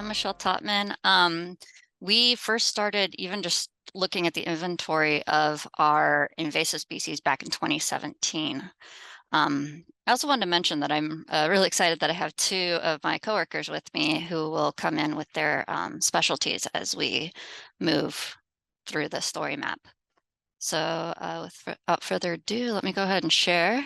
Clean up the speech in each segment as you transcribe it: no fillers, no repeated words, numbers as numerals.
Michelle Totman. We first started even just looking at the inventory of our invasive species back in 2017. I also wanted to mention that I'm really excited that I have two of my coworkers with me who will come in with their specialties as we move through the story map. So without further ado, let me go ahead and share.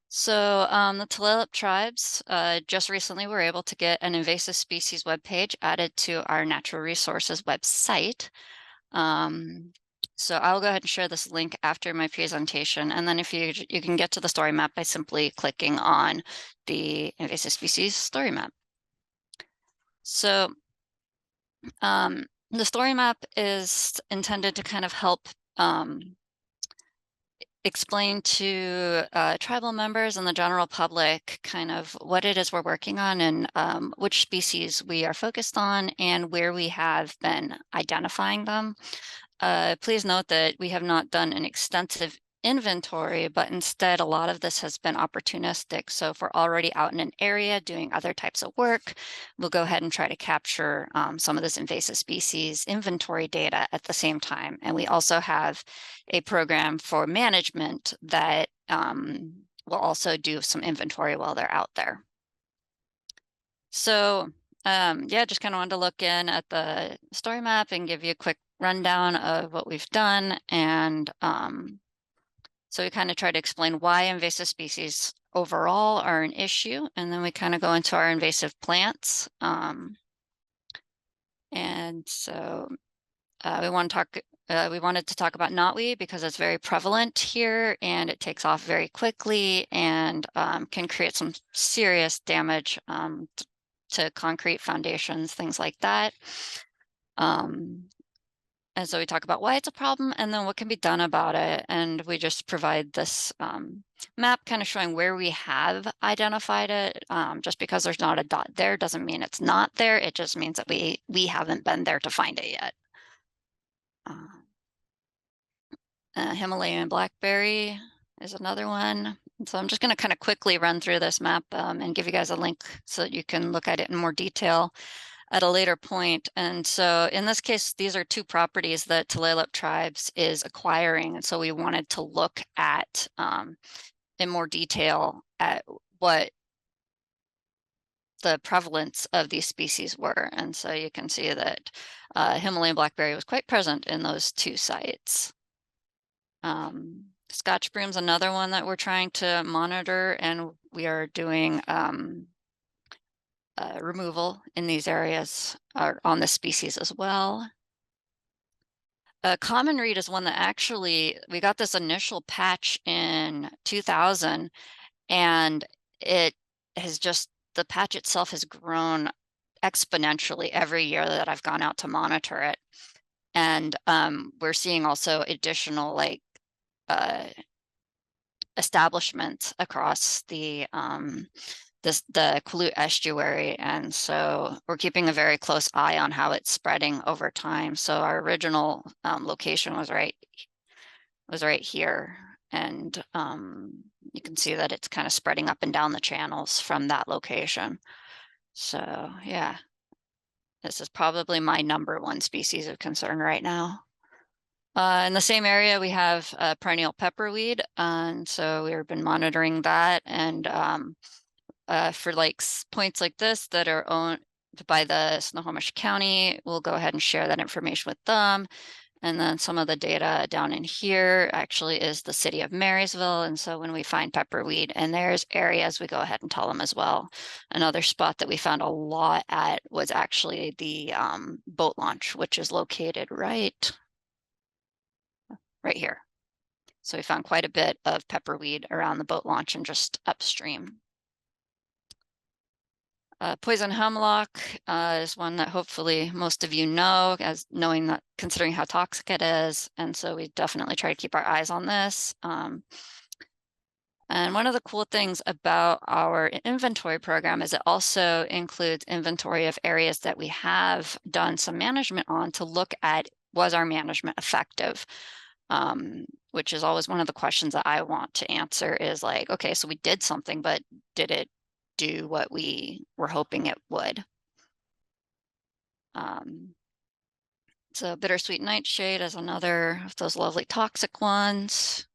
So the Tulalip tribes just recently were able to get an invasive species webpage added to our natural resources website. So I'll go ahead and share this link after my presentation. And then if you can get to the story map by simply clicking on the invasive species story map. So the story map is intended to kind of help explain to tribal members and the general public kind of what it is we're working on and which species we are focused on and where we have been identifying them. Please note that we have not done an extensive inventory, but instead a lot of this has been opportunistic. So if we're already out in an area doing other types of work, we'll go ahead and try to capture some of this invasive species inventory data at the same time. And we also have a program for management that will also do some inventory while they're out there. So yeah, just kind of wanted to look in at the story map and give you a quick rundown of what we've done. And so we kind of try to explain why invasive species overall are an issue. And then we kind of go into our invasive plants. And so we wanted to talk about knotweed because it's very prevalent here and it takes off very quickly and can create some serious damage to concrete foundations, things like that. And so we talk about why it's a problem and then what can be done about it. And we just provide this map kind of showing where we have identified it. Just because there's not a dot there doesn't mean it's not there. It just means that we haven't been there to find it yet. Himalayan blackberry is another one. So I'm just going to kind of quickly run through this map and give you guys a link so that you can look at it in more detail at a later point. And so in this case, these are two properties that Tulalip tribes is acquiring. And so we wanted to look at in more detail at what the prevalence of these species were. And so you can see that Himalayan blackberry was quite present in those two sites. Scotch broom's another one that we're trying to monitor, and we are doing removal in these areas on this species as well. Common reed is one that actually, we got this initial patch in 2000, and it has just, the patch itself has grown exponentially every year that I've gone out to monitor it. And we're seeing also additional like establishments across the Quileute estuary, and so we're keeping a very close eye on how it's spreading over time. So our original location was right here, and you can see that it's kind of spreading up and down the channels from that location. So yeah, this is probably my #1 species of concern right now. In the same area, we have perennial pepperweed, and so we've been monitoring that. And for like points like this that are owned by the Snohomish County, we'll go ahead and share that information with them. And then some of the data down in here actually is the city of Marysville. And so when we find pepperweed and there's areas, we go ahead and tell them as well. Another spot that we found a lot at was actually the boat launch, which is located right here. So we found quite a bit of pepperweed around the boat launch and just upstream. Poison hemlock is one that hopefully most of you know, as knowing that, considering how toxic it is. And so we definitely try to keep our eyes on this. And one of the cool things about our inventory program is it also includes inventory of areas that we have done some management on to look at, was our management effective? Which is always one of the questions that I want to answer is like, okay, so we did something, but did it do what we were hoping it would? So bittersweet nightshade is another of those lovely toxic ones.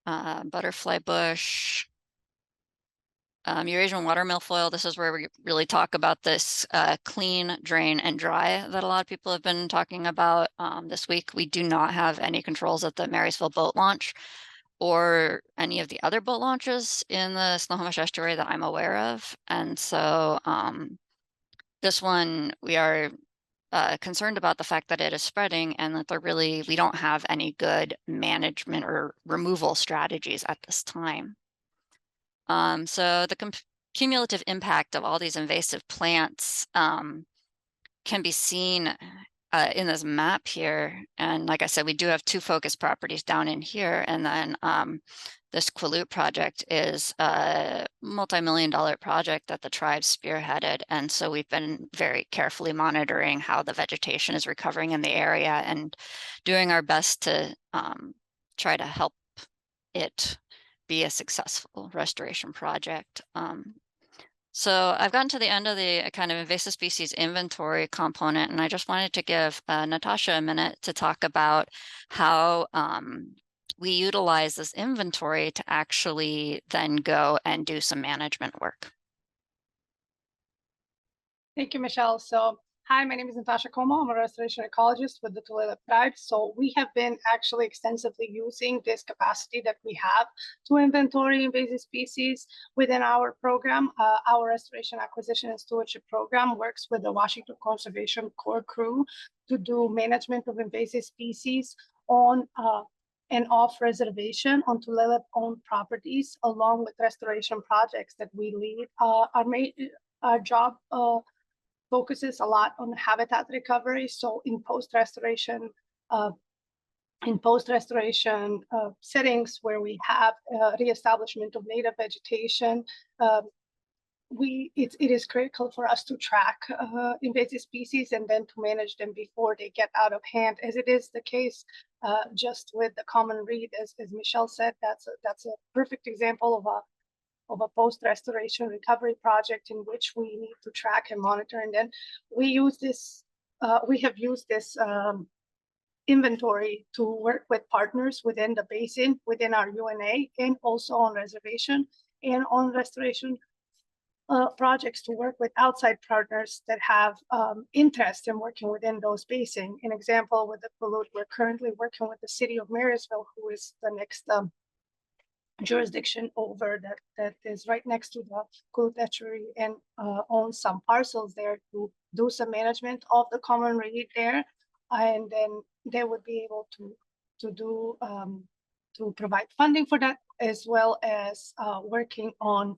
Butterfly bush. Eurasian water milfoil, this is where we really talk about this clean, drain, and dry that a lot of people have been talking about this week. We do not have any controls at the Marysville boat launch or any of the other boat launches in the Snohomish estuary that I'm aware of. And so this one, we are concerned about the fact that it is spreading and that we don't have any good management or removal strategies at this time. So the cumulative impact of all these invasive plants can be seen in this map here. And like I said, we do have 2 focus properties down in here. And then this Quileute project is a multi-million-dollar project that the tribe spearheaded. And so we've been very carefully monitoring how the vegetation is recovering in the area and doing our best to try to help it be a successful restoration project. So I've gotten to the end of the kind of invasive species inventory component, and I just wanted to give Natasha a minute to talk about how we utilize this inventory to actually then go and do some management work. Thank you, Michelle. So hi, my name is Natasha Como. I'm a restoration ecologist with the Tulalip tribe. So we have been actually extensively using this capacity that we have to inventory invasive species within our program. Our restoration acquisition and stewardship program works with the Washington Conservation Corps crew to do management of invasive species on and off reservation on Tulalip owned properties, along with restoration projects that we lead. Our job focuses a lot on habitat recovery. So in post-restoration settings where we have reestablishment of native vegetation, it is critical for us to track invasive species and then to manage them before they get out of hand, as it is the case just with the common reed, as Michelle said. That's a perfect example of a post-restoration recovery project in which we need to track and monitor. And then we have used this inventory to work with partners within the basin, within our UNA, and also on reservation and on restoration projects to work with outside partners that have interest in working within those basins. An example with the Quileute, we're currently working with the city of Marysville, who is the next jurisdiction over that is right next to the Quileute estuary, and owns some parcels there to do some management of the common reed there, and then they would be able to do to provide funding for that, as well as working on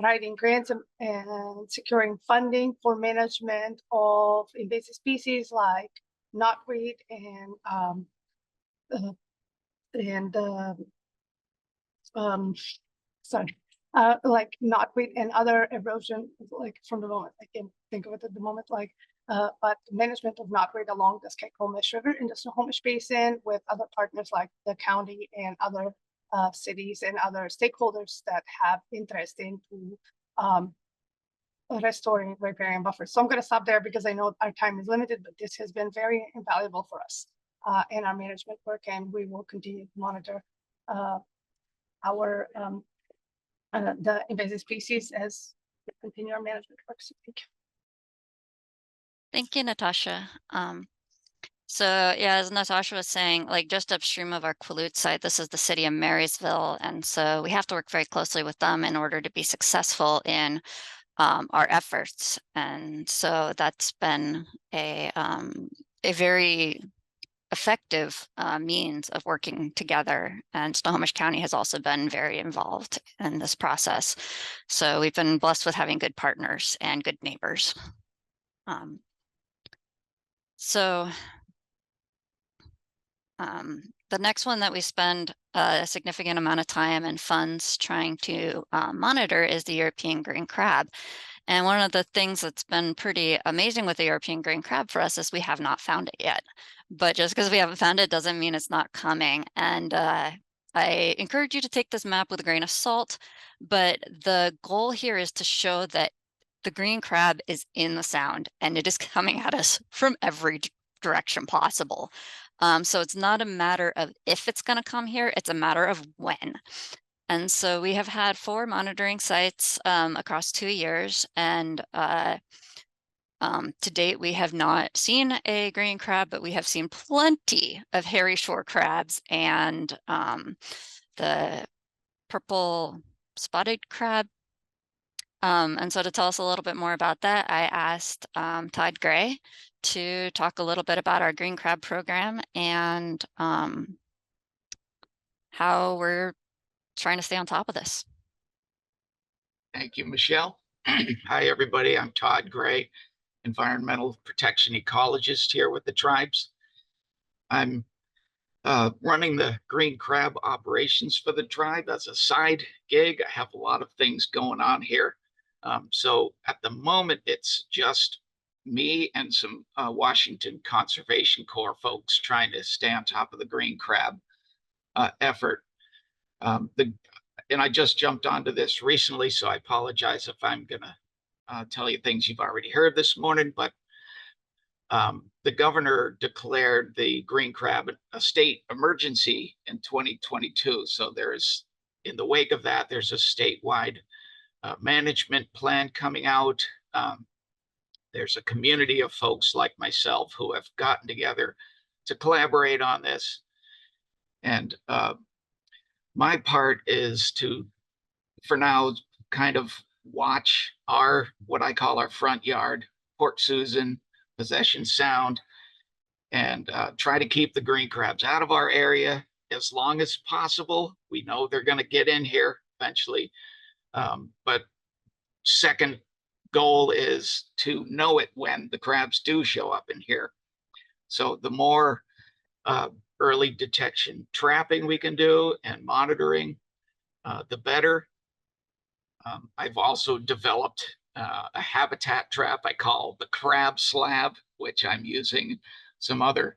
writing grants and securing funding for management of invasive species like knotweed like knotweed and other erosion, like from the moment I can't think of it at the moment, but management of knotweed along the Skykomish River in the Snohomish Basin with other partners like the county and other cities and other stakeholders that have interest into restoring riparian buffers. So I'm going to stop there because I know our time is limited, but this has been very invaluable for us in our management work, and we will continue to monitor the invasive species as we continue our management work. So thank you. Thank you, Natasha. So yeah, as Natasha was saying, like just upstream of our Quileute site, this is the city of Marysville. And so we have to work very closely with them in order to be successful in our efforts. And so that's been a very effective means of working together. And Snohomish County has also been very involved in this process. So we've been blessed with having good partners and good neighbors. The next one that we spend a significant amount of time and funds trying to monitor is the European green crab. And one of the things that's been pretty amazing with the European green crab for us is we have not found it yet. But just because we haven't found it doesn't mean it's not coming. And I encourage you to take this map with a grain of salt. But the goal here is to show that the green crab is in the sound and it is coming at us from every direction possible. So it's not a matter of if it's going to come here, it's a matter of when. And so we have had 4 monitoring sites across 2 years, and to date, we have not seen a green crab, but we have seen plenty of hairy shore crabs and the purple spotted crab. And so to tell us a little bit more about that, I asked Todd Gray to talk a little bit about our green crab program and how we're trying to stay on top of this. Thank you, Michelle. Hi, everybody. I'm Todd Gray, environmental protection ecologist here with the tribes. I'm running the green crab operations for the tribe as a side gig. I have a lot of things going on here. So at the moment, it's just me and some Washington Conservation Corps folks trying to stay on top of the green crab effort. And I just jumped onto this recently, so I apologize if I'm going to tell you things you've already heard this morning, but the governor declared the green crab a state emergency in 2022. So there's, in the wake of that, there's a statewide management plan coming out. There's a community of folks like myself who have gotten together to collaborate on this. And my part is to, for now, kind of watch our, what I call our front yard, Port Susan, Possession Sound, and try to keep the green crabs out of our area as long as possible. We know they're going to get in here eventually. But second goal is to know it when the crabs do show up in here. So the more early detection trapping we can do and monitoring, the better. I've also developed a habitat trap I call the crab slab, which I'm using. Some other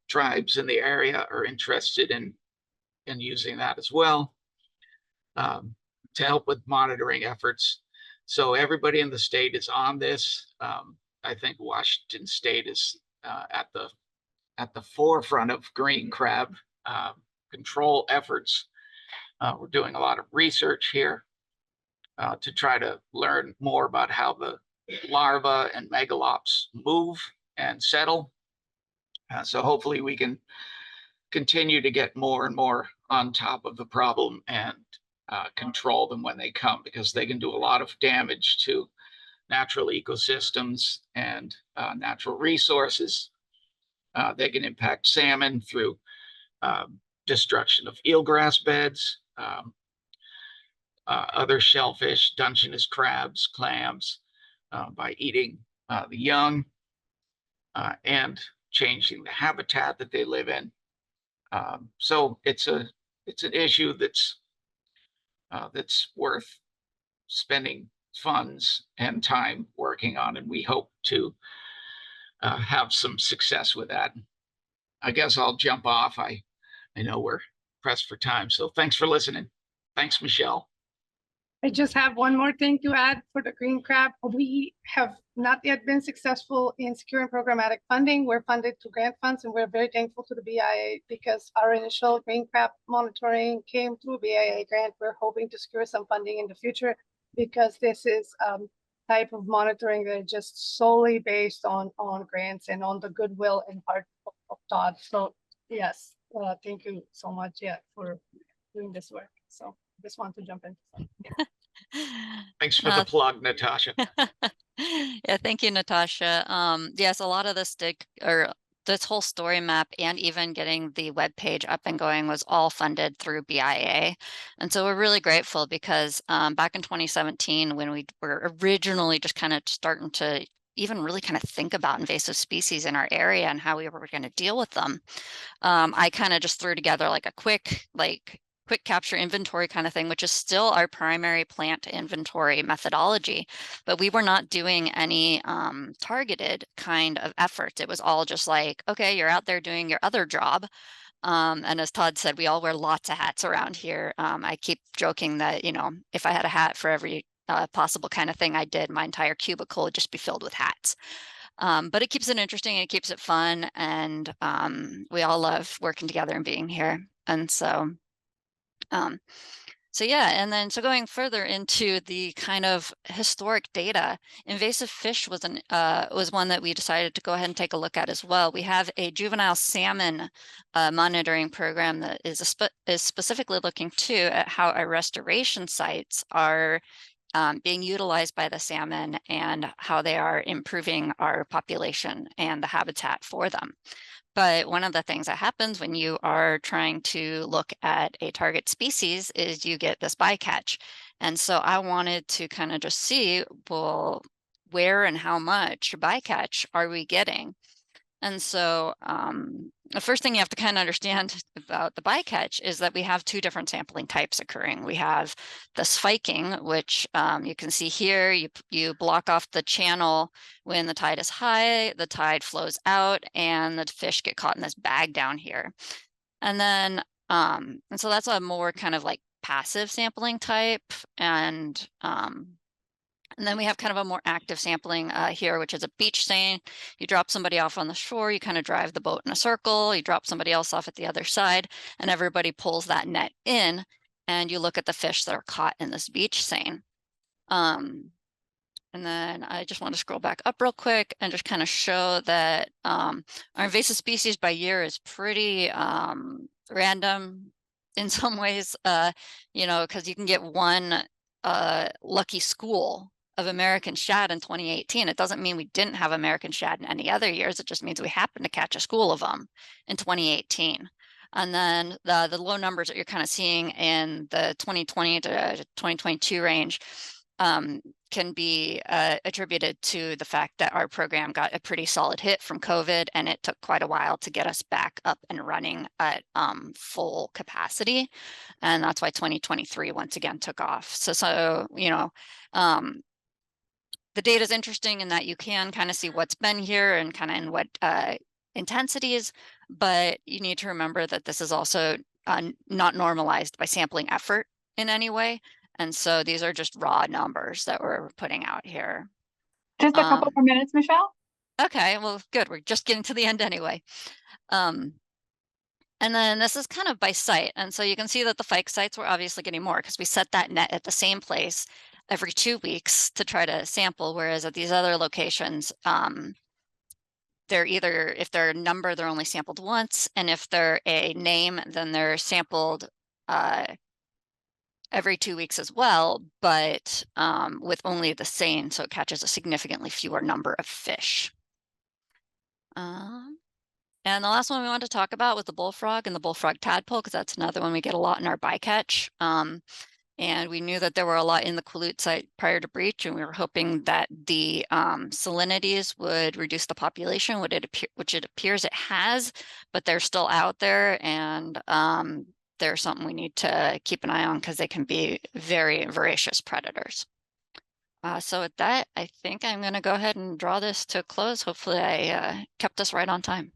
tribes in the area are interested in using that as well, to help with monitoring efforts. So everybody in the state is on this. I think Washington State is at the forefront of green crab control efforts. We're doing a lot of research here to try to learn more about how the larvae and megalops move and settle. So hopefully we can continue to get more and more on top of the problem and control them when they come, because they can do a lot of damage to natural ecosystems and natural resources. They can impact salmon through destruction of eelgrass beds, other shellfish, Dungeness crabs, clams, by eating the young and changing the habitat that they live in. So it's an issue that's worth spending funds and time working on, and we hope to have some success with that. I guess I'll jump off. I know we're pressed for time, so thanks for listening. Thanks, Michelle. I just have one more thing to add for the green crab. We have not yet been successful in securing programmatic funding. We're funded to grant funds, and we're very thankful to the BIA because our initial green crab monitoring came through BIA grant. We're hoping to secure some funding in the future because this is type of monitoring that is just solely based on grants and on the goodwill and heart of Todd. So yes, thank you so much, for doing this work. So just want to jump in. Thanks for the plug, Natasha. Yeah, thank you, Natasha. Yes, a lot of this this whole story map and even getting the web page up and going was all funded through BIA. And so we're really grateful because back in 2017, when we were originally just kind of starting to even really kind of think about invasive species in our area and how we were going to deal with them, I kind of just threw together like a quick capture inventory kind of thing, which is still our primary plant inventory methodology, but we were not doing any targeted kind of efforts. It was all just like, okay, you're out there doing your other job. And as Todd said, we all wear lots of hats around here. I keep joking that, if I had a hat for every possible kind of thing I did, my entire cubicle would just be filled with hats. But it keeps it interesting and it keeps it fun. And we all love working together and being here. And so yeah, and then so going further into the kind of historic data, invasive fish was one that we decided to go ahead and take a look at as well. We have a juvenile salmon monitoring program that is specifically looking too at how our restoration sites are being utilized by the salmon and how they are improving our population and the habitat for them. But one of the things that happens when you are trying to look at a target species is you get this bycatch. And so I wanted to kind of just see, well, where and how much bycatch are we getting? And so the first thing you have to kind of understand about the bycatch is that we have two different sampling types occurring. We have the spiking, which you can see here, you block off the channel when the tide is high, the tide flows out, and the fish get caught in this bag down here. And then, and so that's a more kind of like passive sampling type. And then we have kind of a more active sampling here, which is a beach seine. You drop somebody off on the shore, you kind of drive the boat in a circle, you drop somebody else off at the other side, and everybody pulls that net in, and you look at the fish that are caught in this beach seine. And then I just want to scroll back up real quick and just kind of show that our invasive species by year is pretty random in some ways, you know, because you can get one lucky school of American shad in 2018. It doesn't mean we didn't have American shad in any other years. It just means we happened to catch a school of them in 2018. And then the low numbers that you're kind of seeing in the 2020 to 2022 range can be attributed to the fact that our program got a pretty solid hit from COVID, and it took quite a while to get us back up and running at full capacity. And that's why 2023 once again took off. So you know, the data is interesting in that you can kind of see what's been here and kind of in what intensities, but you need to remember that this is also not normalized by sampling effort in any way. And so these are just raw numbers that we're putting out here. Just a couple more minutes, Michelle. Okay, well, good. We're just getting to the end anyway. And then this is kind of by site. And so you can see that the Fike sites were obviously getting more because we set that net at the same place every 2 weeks to try to sample, whereas at these other locations, they're either, if they're a number, they're only sampled once, and if they're a name, then they're sampled every 2 weeks as well, but with only the seine, so it catches a significantly fewer number of fish. And the last one we wanted to talk about was the bullfrog and the bullfrog tadpole, because that's another one we get a lot in our bycatch. And we knew that there were a lot in the Quilute site prior to breach, and we were hoping that the salinities would reduce the population, which it appears it has, but they're still out there, and they're something we need to keep an eye on because they can be very voracious predators. So with that, I think I'm going to go ahead and draw this to a close. Hopefully I kept us right on time.